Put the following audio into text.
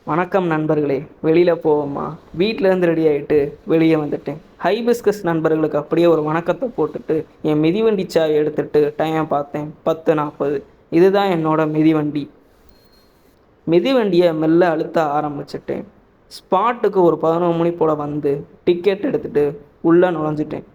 வணக்கம் நண்பர்களே. வெளியில் போவோமா? வீட்டிலேருந்து ரெடி ஆகிட்டு வெளியே வந்துட்டேன். ஹைபிஸ்கஸ் நண்பர்களுக்கு அப்படியே ஒரு வணக்கத்தை போட்டுட்டு என் மிதிவண்டி சாவி எடுத்துட்டு டைம் பார்த்தேன், 10:40. இதுதான் என்னோட மிதிவண்டி. மிதிவண்டியை மெல்ல அழுத்த ஆரம்பிச்சிட்டேன். ஸ்பாட்டுக்கு ஒரு 11 மணி போல் வந்து டிக்கெட் எடுத்துகிட்டு உள்ளே நுழைஞ்சிட்டேன்.